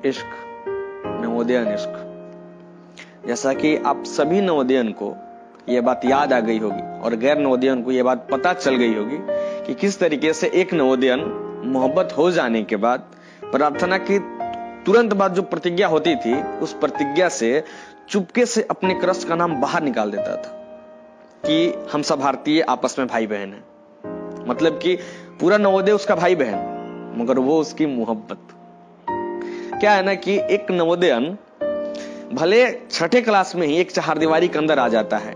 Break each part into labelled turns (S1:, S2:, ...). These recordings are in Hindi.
S1: इश्क, नवोदयन इश्क। जैसा कि आप सभी नवोदयन को यह बात याद आ गई होगी और गैर नवोदयन को यह बात पता चल गई होगी कि किस तरीके से एक नवोदयन मोहब्बत हो जाने के बाद प्रार्थना की तुरंत बाद जो प्रतिज्ञा होती थी, उस प्रतिज्ञा से चुपके से अपने क्रश का नाम बाहर निकाल देता था कि हम सब भारतीय आपस में भाई बहन हैं। मतलब कि पूरा नवोदय उसका भाई बहन, मगर वो उसकी मोहब्बत। क्या है ना कि एक नवोदयन भले छठे क्लास में ही एक चारदीवारी के अंदर आ जाता है,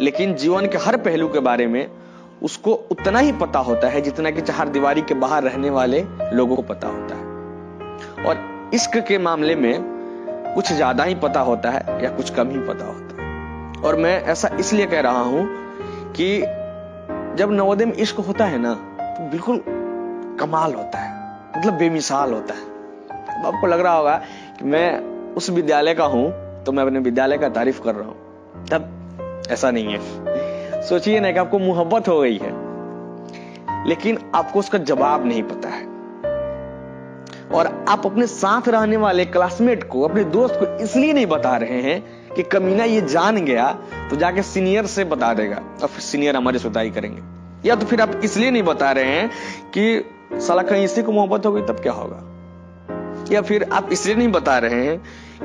S1: लेकिन जीवन के हर पहलू के बारे में उसको उतना ही पता होता है जितना कि चारदीवारी के बाहर रहने वाले लोगों को पता होता है। और इश्क के मामले में कुछ ज्यादा ही पता होता है या कुछ कम ही पता होता है। और मैं ऐसा इसलिए कह रहा हूं कि जब नवोदय में इश्क होता है ना, तो बिल्कुल कमाल होता है, मतलब बेमिसाल होता है। अब आपको लग रहा होगा कि मैं उस विद्यालय का हूं तो मैं अपने विद्यालय का तारीफ कर रहा हूं, तब ऐसा नहीं है। सोचिए ना कि आपको मोहब्बत हो गई है, लेकिन आपको उसका जवाब नहीं पता है, और आप अपने साथ रहने वाले क्लासमेट को, अपने दोस्त को इसलिए नहीं बता रहे हैं कि कमीना ये जान गया तो जाके सीनियर से बता देगा और फिर सीनियर हमारी सुताई करेंगे, या तो फिर आप इसलिए नहीं बता रहे हैं कि साला कहीं इसी को मोहब्बत हो गई तब क्या होगा, या फिर आप इसलिए नहीं बता रहे हैं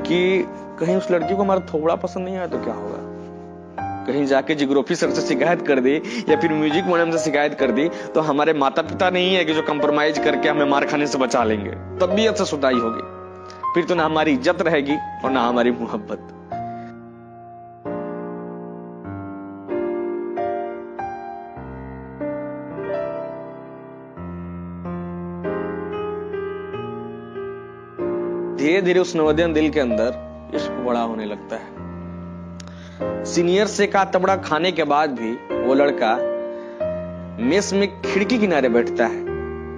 S1: कि कहीं उस लड़की को हमारा थोड़ा पसंद नहीं आया तो क्या होगा, कहीं जाके जियोग्राफी सर से शिकायत कर दी या फिर म्यूजिक मैडम से शिकायत कर दी तो हमारे माता पिता नहीं है कि जो कंप्रोमाइज करके हमें मार खाने से बचा लेंगे, तबीयत से सुताई होगी, फिर तो ना हमारी इज्जत रहेगी और ना हमारी मोहब्बत। धीरे धीरे उस नवोदयन दिल के अंदर इश्क बड़ा होने लगता है। सीनियर से का तबड़ा खाने के बाद भी वो लड़का मेस में खिड़की किनारे बैठता है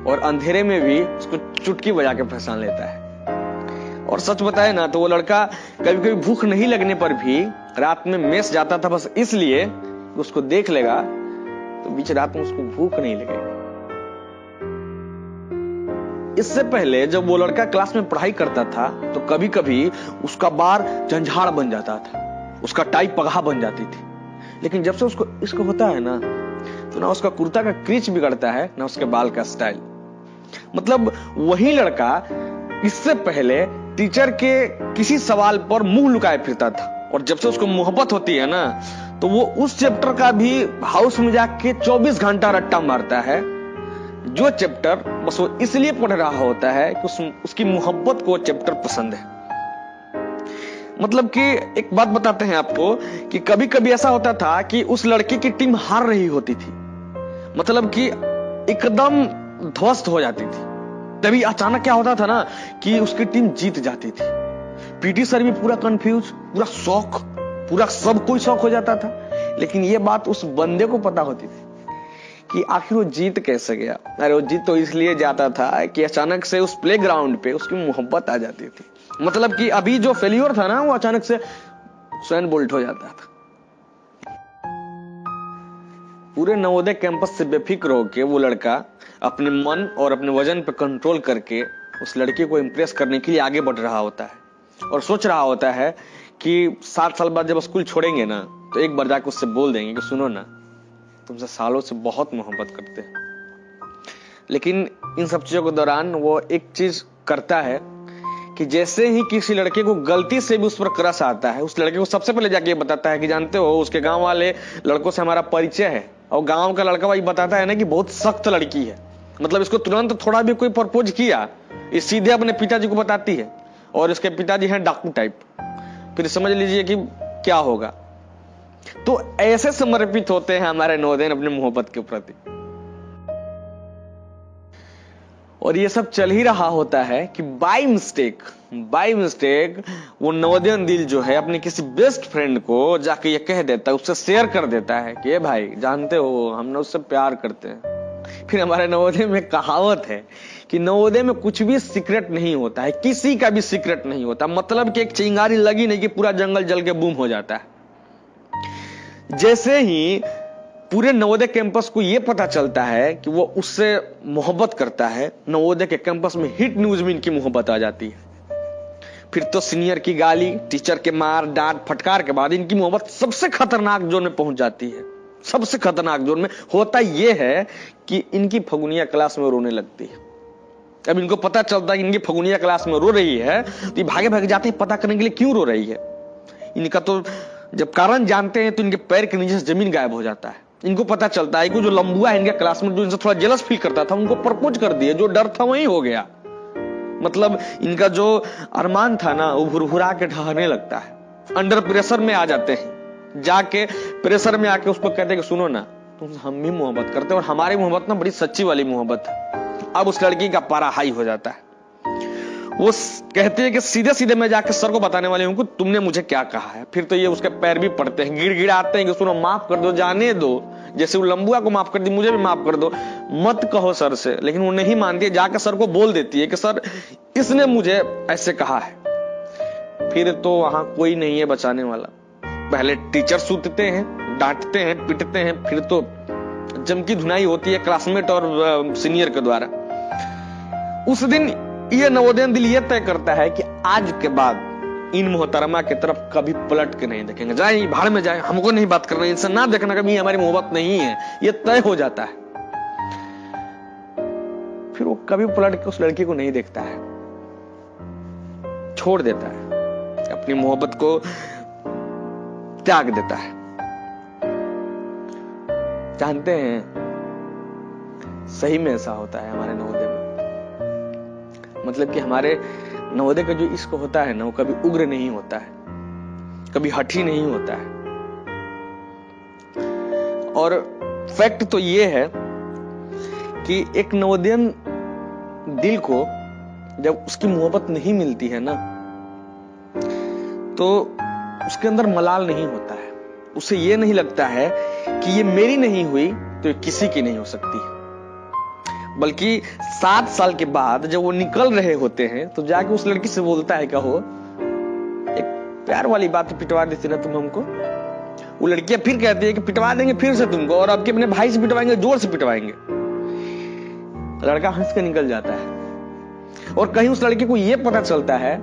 S1: और अंधेरे में भी उसको चुटकी बजा के पहचान लेता है। और सच बताए ना तो वो लड़का कभी कभी भूख नहीं लगने पर भी रात में मेस जाता था बस इसलिए कि उसको देख लेगा तो बीच रात में उसको भूख नहीं लगेगी। इससे पहले जब वो लड़का क्लास में पढ़ाई करता था तो कभी कभी उसका बार झंझाड़ बन जाता था, उसका टाई पगहा बन जाती थी। लेकिन जब से उसको इश्क होता है ना, तो ना उसका कुर्ता का क्रीच बिगड़ता है ना उसके बाल का स्टाइल। मतलब वही लड़का इससे पहले टीचर के किसी सवाल पर मुंह लुकाए फिरता था, और जब से उसको मोहब्बत होती है ना, तो वो उस चैप्टर का भी हाउस में जाके 24 घंटा रट्टा मारता है, जो चैप्टर बस वो इसलिए पढ़ रहा होता है कि उसकी मोहब्बत को चैप्टर पसंद है। मतलब कि एक बात बताते हैं आपको कि कभी कभी ऐसा होता था कि उस लड़के की टीम हार रही होती थी, मतलब कि एकदम ध्वस्त हो जाती थी, तभी अचानक क्या होता था ना कि उसकी टीम जीत जाती थी। पीटी सर भी पूरा कंफ्यूज, पूरा शौक, पूरा सब कोई शौक हो जाता था। लेकिन ये बात उस बंदे को पता होती थी कि आखिर वो जीत कैसे गया। अरे वो जीत तो इसलिए जाता था कि अचानक से उस प्लेग्राउंड पे उसकी मोहब्बत आ जाती थी। मतलब कि अभी जो फेल्योर था ना, वो अचानक से स्वयं बोल्ट हो जाता था। पूरे नवोदय कैंपस से बेफिक्र होकर वो लड़का अपने मन और अपने वजन पर कंट्रोल करके उस लड़की को इंप्रेस करने के लिए आगे बढ़ रहा होता है, और सोच रहा होता है कि 7 साल बाद जब स्कूल छोड़ेंगे ना, तो एक बार जाकर उससे बोल देंगे कि सुनो ना, तुमसे सालों से बहुत मोहब्बत करते हैं। लेकिन इन सब चीजों के दौरान वो एक चीज करता है कि जैसे ही किसी लड़के को गलती से भी उस पर क्रश आता है, उस लड़के को सबसे पहले जाके बताता है कि जानते हो उसके गांव वाले लड़कों से हमारा परिचय है, और गांव का लड़का वही बताता है ना कि बहुत सख्त लड़की है। मतलब इसको तुरंत थोड़ा भी कोई प्रपोज किया, ये सीधे अपने पिताजी को बताती है, और इसके पिताजी हैं डाकू टाइप। फिर समझ लीजिए कि क्या होगा। तो ऐसे समर्पित होते हैं हमारे नवोदय अपने मोहब्बत के प्रति। और ये सब चल ही रहा होता है कि बाय मिस्टेक वो नवोदयन दिल जो है अपने किसी बेस्ट फ्रेंड को जाके ये कह देता है, उससे शेयर कर देता है कि भाई जानते हो हम ना उससे प्यार करते हैं। फिर हमारे नवोदय में कहावत है कि नवोदय में कुछ भी सीक्रेट नहीं होता है, किसी का भी सीक्रेट नहीं होता। मतलब कि एक चिंगारी लगी नहीं कि पूरा जंगल जल के बूम हो जाता है। जैसे ही पूरे नवोदय कैंपस को यह पता चलता है कि वो उससे मोहब्बत करता है, नवोदय के कैंपस में हिट न्यूज में इनकी मोहब्बत आ जाती है। फिर तो सीनियर की गाली, टीचर के मार डांट फटकार के बाद इनकी मोहब्बत सबसे खतरनाक जोन में पहुंच जाती है। सबसे खतरनाक जोन में होता यह है कि इनकी फगुनिया क्लास में रोने लगती है। अब इनको पता चलता है कि इनकी फगुनिया क्लास में रो रही है तो ये भागे भागे जाते हैं पता करने के लिए क्यों रो रही है। इनका तो जब कारण जानते हैं तो इनके पैर के नीचे से जमीन गायब हो जाता है। इनको पता चलता है कि जो लंबुआ है इनके क्लास में, जो इनसे थोड़ा जेलस फील करता था, उनको प्रपोज कर दिया। जो डर था वही हो गया। मतलब इनका जो अरमान था ना, वो भुरभुरा के ढहने लगता है। अंडर प्रेशर में आ जाते हैं, जाके प्रेशर में आके उसको कहते हैं कि सुनो ना, तुम हम भी मोहब्बत करते हैं और हमारी मोहब्बत ना बड़ी सच्ची वाली मोहब्बत है। अब उस लड़की का पारा हाई हो जाता है। वो कहते हैं कि सीधे सीधे मैं जाके सर को बताने वाली हूं कि तुमने मुझे क्या कहा है। फिर तो ये उसके पैर भी पड़ते हैं, गिड़गिड़ाते हैं कि सुनो माफ कर दो, जाने दो। जैसे वो लंबुआ को माफ कर दी, मुझे भी माफ कर दो, मत कहो सर से। लेकिन वो नहीं मानती है, जाकर सर को बोल देती है कि सर इसने मुझे ऐसे कहा है। फिर तो वहां कोई नहीं है बचाने वाला। पहले टीचर सूतते हैं, डांटते हैं, पीटते हैं, फिर तो जम की धुनाई होती है क्लासमेट और सीनियर के द्वारा। उस दिन ये नवोदयन दिल ये तय करता है कि आज के बाद इन मोहतरमा की तरफ कभी पलट के नहीं देखेंगे। जाए भाड़ में जाए, हमको नहीं बात करना, इनसे ना देखना, कभी हमारी मोहब्बत नहीं है, ये तय हो जाता है। फिर वो कभी पलट के उस लड़की को नहीं देखता है, छोड़ देता है, अपनी मोहब्बत को त्याग देता है। जानते हैं सही में ऐसा होता है हमारे नवोदय में। मतलब कि हमारे नवोदय का जो इश्क होता है ना, वो कभी उग्र नहीं होता है, कभी हठी नहीं होता है। और फैक्ट तो ये है कि एक नवोदयन दिल को जब उसकी मोहब्बत नहीं मिलती है ना, तो उसके अंदर मलाल नहीं होता है। उसे ये नहीं लगता है कि ये मेरी नहीं हुई तो किसी की नहीं हो सकती। बल्कि 7 साल के बाद जब वो निकल रहे होते हैं तो जाके उस लड़की से बोलता है, कहो एक प्यार वाली बात पिटवा देती ना तुम हमको। वो लड़कियां फिर कहती है कि पिटवा देंगे फिर से तुमको, और अब के अपने भाई से पिटवाएंगे, जोर से पिटवाएंगे। लड़का हंस के निकल जाता है। और कहीं उस लड़की को यह पता चलता है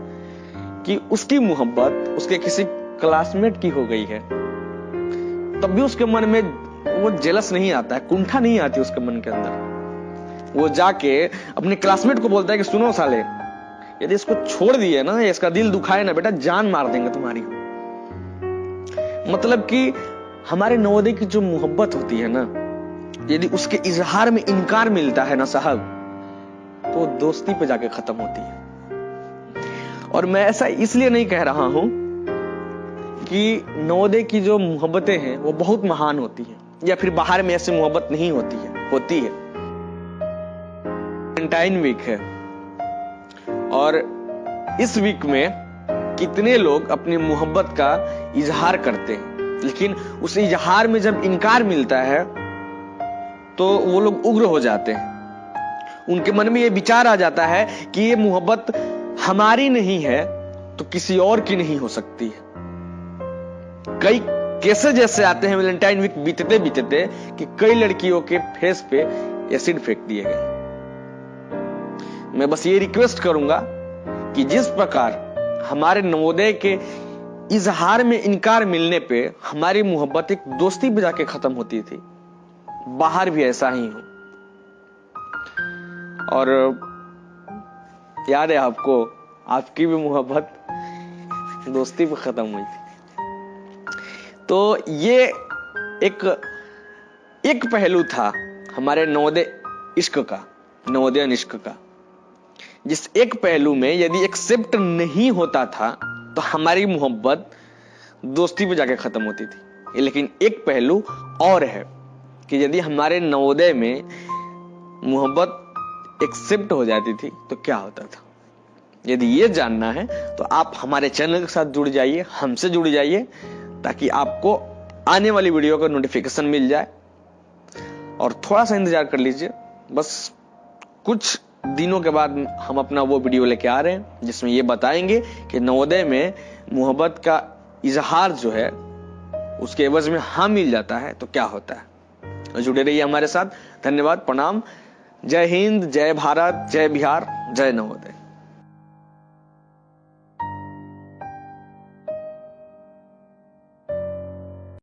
S1: कि उसकी मोहब्बत उसके किसी क्लासमेट की हो गई है, तब भी उसके मन में वो जेलस नहीं आता है, कुंठा नहीं आती उसके मन के अंदर। वो जाके अपने क्लासमेट को बोलता है कि सुनो साले, यदि इसको छोड़ दिए ना, इसका दिल दुखाए ना बेटा, जान मार देंगे तुम्हारी। मतलब कि हमारे नवोदय की जो मोहब्बत होती है ना, यदि उसके इजहार में इनकार मिलता है ना साहब, तो दोस्ती पे जाके खत्म होती है। और मैं ऐसा इसलिए नहीं कह रहा हूं कि नवोदय की जो मोहब्बतें हैं वो बहुत महान होती हैं, या फिर बाहर में ऐसी मोहब्बत नहीं होती है। होती है। वैलेंटाइन वीक है और इस वीक में कितने लोग अपनी मोहब्बत का इजहार करते हैं, लेकिन उस इजहार में जब इनकार मिलता है तो वो लोग उग्र हो जाते हैं। उनके मन में ये विचार आ जाता है कि ये मोहब्बत हमारी नहीं है तो किसी और की नहीं हो सकती है। कई केसेस जैसे आते हैं वैलेंटाइन वीक बीतते बीतते कि कई लड़कियों के फेस पे एसिड फेंक दिए गए। मैं बस ये रिक्वेस्ट करूंगा कि जिस प्रकार हमारे नवोदय के इजहार में इनकार मिलने पे हमारी मोहब्बत एक दोस्ती पे जाके खत्म होती थी, बाहर भी ऐसा ही हो। और याद है आपको, आपकी भी मोहब्बत दोस्ती पे खत्म हुई थी। तो ये एक पहलू था हमारे नवोदय इश्क का, नवोदयन इश्क का, जिस एक पहलू में यदि एक्सेप्ट नहीं होता था तो हमारी मोहब्बत दोस्ती पे जाके खत्म होती थी। लेकिन एक पहलू और है कि यदि हमारे नवोदय में मोहब्बत एक्सेप्ट हो जाती थी तो क्या होता था। यदि ये जानना है तो आप हमारे चैनल के साथ जुड़ जाइए, हमसे जुड़ जाइए, ताकि आपको आने वाली वीडियो का नोटिफिकेशन मिल जाए। और थोड़ा सा इंतजार कर लीजिए, बस कुछ दिनों के बाद हम अपना वो वीडियो लेके आ रहे हैं जिसमें ये बताएंगे कि नवोदय में मोहब्बत का इजहार जो है उसके एवज में हाँ मिल जाता है तो क्या होता है। जुड़े रहिए हमारे साथ। धन्यवाद, प्रणाम, जय हिंद, जय भारत, जय बिहार, जय नवोदय।